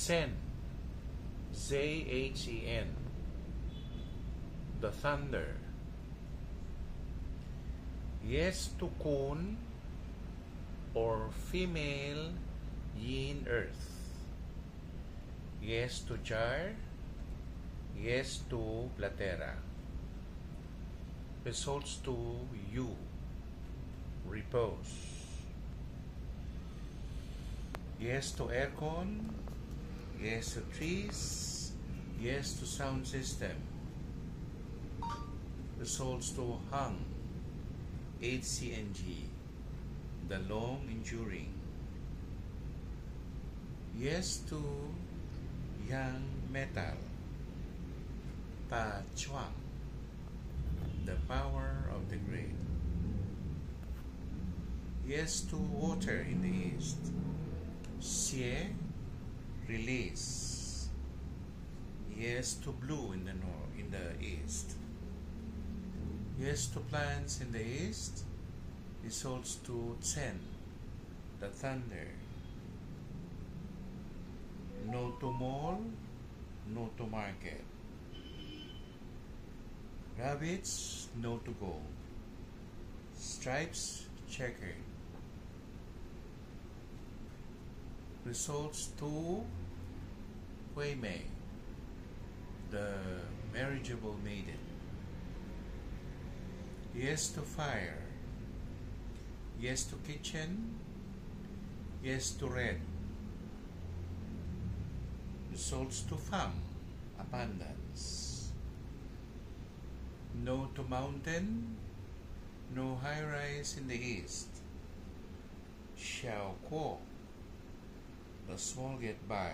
Zen, Z-H-E-N, the thunder. Yes to Kun, or female yin earth. Yes to Jar. Yes to Platera. Results to you. Repose. Yes to aircon. Yes to trees. Yes to sound system. Results to Hung. HCNG. The long enduring. Yes to young metal. Pa Chuang. The power of the great. Yes to water in the east. Xie, release. Yes to blue in the north, in the east. Yes to plants in the east. Results to Chen, the thunder. No to mall, no to market. Rabbits, no to go. Stripes, checkered. Results to Hui Mei, the marriageable maiden. Yes to fire. Yes to kitchen. Yes to red. Results to Fang, abundance. No to mountain. No high rise in the east. Xiao Kuo, the small get by.